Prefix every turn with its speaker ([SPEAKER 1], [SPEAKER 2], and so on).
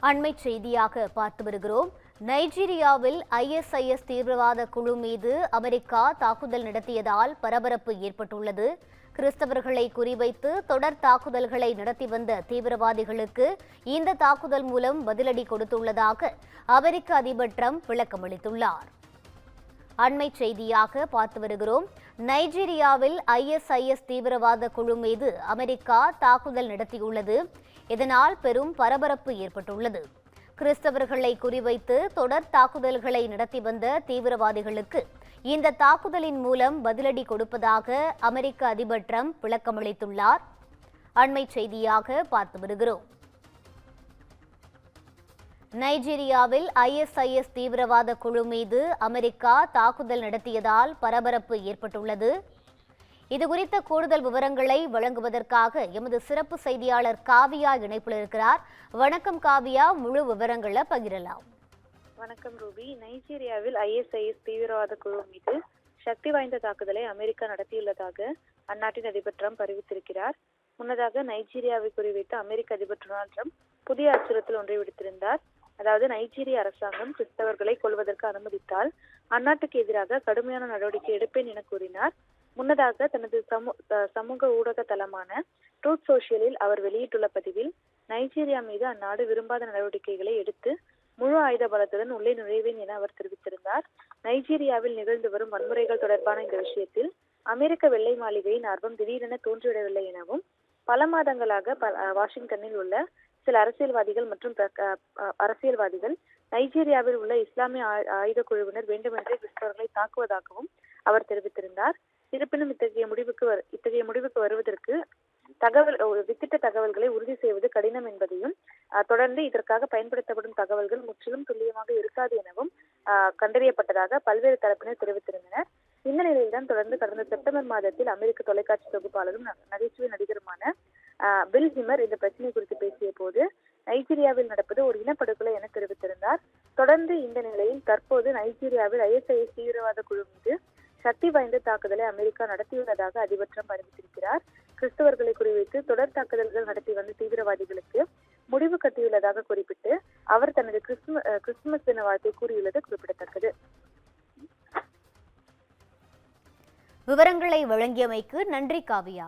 [SPEAKER 1] அண்மை செய்தியாக பார்த்து வருகிறோம். நைஜீரியாவில் ISIS தீவிரவாத குழு மீது அமெரிக்கா தாக்குதல் நடத்தியதால் பரபரப்பு ஏற்பட்டுள்ளது. கிறிஸ்தவர்களை குறிவைத்து தொடர் தாக்குதல்களை நடத்தி வந்த தீவிரவாதிகளுக்கு இந்த தாக்குதல் மூலம் பதிலடி கொடுத்துள்ளதாக அமெரிக்க அதிபர் டிரம்ப் விளக்கமளித்துள்ளார். அண்மை செய்தியாக பார்த்து வருகிறோம். நைஜீரியாவில் ISIS தீவிரவாத குழு மீது அமெரிக்கா தாக்குதல் நடத்தியுள்ளது. இதனால் பெரும் பரபரப்பு ஏற்பட்டுள்ளது. கிறிஸ்தவர்களை குறிவைத்து தொடர் தாக்குதல்களை நடத்தி வந்த தீவிரவாதிகளுக்கு இந்த தாக்குதலின் மூலம் பதிலடி கொடுப்பதாக அமெரிக்க அதிபர் டிரம்ப் விளக்கமளித்துள்ளார். அண்மை செய்தியாக பார்த்து வருகிறோம். நைஜீரியாவில் ISIS தீவிரவாத குழு மீது அமெரிக்கா தாக்குதல் நடத்தியதால் பரபரப்பு ஏற்பட்டுள்ளது. இதுகுறித்த கூடுதல் விவரங்களை வழங்குவதற்காக எமது சிறப்பு செய்தியாளர் காவியா இணைப்பில் இருக்கிறார். வணக்கம் காவியா, முழு விவரங்களை பகிரலாம்.
[SPEAKER 2] வணக்கம் ரூபி. நைஜீரியாவில் ISIS தீவிரவாத குழு மீது சக்தி வாய்ந்த தாக்குதலை அமெரிக்கா நடத்தியுள்ளதாக அந்நாட்டின் அதிபர் டிரம்ப் அறிவித்திருக்கிறார். முன்னதாக நைஜீரியாவை குறிவைத்து அமெரிக்க அதிபர் டொனால்ட் டிரம்ப் புதிய அச்சுறுத்தல் ஒன்றை விடுத்திருந்தார். அதாவது, நைஜீரிய அரசாங்கம் கிறிஸ்தவர்களை கொல்வதற்கு அனுமதித்தால் அந்நாட்டுக்கு எதிராக கடுமையான நடவடிக்கை எடுப்பேன் என கூறினார். முன்னதாக தனது சமூக ஊடக தளமான ட்ரூத் சோஷியலில் அவர் வெளியிட்டுள்ள பதிவில், நைஜீரியா மீது அந்நாடு விரும்பாத நடவடிக்கைகளை எடுத்து முழு ஆயுத பலத்துடன் உள்ளே நுழைவேன் என அவர் தெரிவித்திருந்தார். நைஜீரியாவில் நிகழ்ந்து வரும் வன்முறைகள் தொடர்பான இந்த விஷயத்தில் அமெரிக்க வெள்ளை மாளிகையின் ஆர்வம் திடீரென தோன்றிவிடவில்லை எனவும், பல மாதங்களாக வாஷிங்டனில் உள்ள சில அரசியல்வாதிகள் மற்றும் அரசியல்வாதிகள் நைஜீரியாவில் உள்ள இஸ்லாமிய ஆயுத குழுவினர் வேண்டுமென்றே கிறிஸ்தவர்களை தாக்குவதாகவும் அவர் தெரிவித்திருந்தார். இருப்பினும் இத்தகைய முடிவுக்கு வருவதற்கு வித்திட்ட தகவல்களை உறுதி செய்வது கடினம் என்பதையும், தொடர்ந்து இதற்காக பயன்படுத்தப்படும் தகவல்கள் முற்றிலும் துல்லியமாக இருக்காது எனவும் கண்டறியப்பட்டதாக பல்வேறு தரப்பினர் தெரிவித்திருந்தனர். இந்த நிலையில்தான் தொடர்ந்து கடந்த செப்டம்பர் மாதத்தில் அமெரிக்க தொலைக்காட்சி தொகுப்பாளரும் நகைச்சுவை நடிகருமான பில் ஹிமர் இந்த பிரச்சனை குறித்து பேசிய போது, நைஜீரியாவில் நடப்பது ஒரு இனப்படுகொலை என தெரிவித்திருந்தார். தொடர்ந்து இந்த நிலையில் தற்போது நைஜீரியாவில் ISIS தீவிரவாத குழு மீது சக்தி வாய்ந்த தாக்குதலை அமெரிக்கா நடத்தியுள்ளதாக அதிபர் டிரம்ப் அறிவித்திருக்கிறார். கிறிஸ்தவர்களை குறிவைத்து தொடர் தாக்குதல்கள் நடத்தி வந்த தீவிரவாதிகளுக்கு முடிவு கட்டியுள்ளதாக குறிப்பிட்டு அவர் தனது கிறிஸ்துமஸ் தின வாழ்த்தை கூறியுள்ளது குறிப்பிடத்தக்கது.
[SPEAKER 1] விவரங்களை வழங்கியமைக்கு நன்றி காவியா.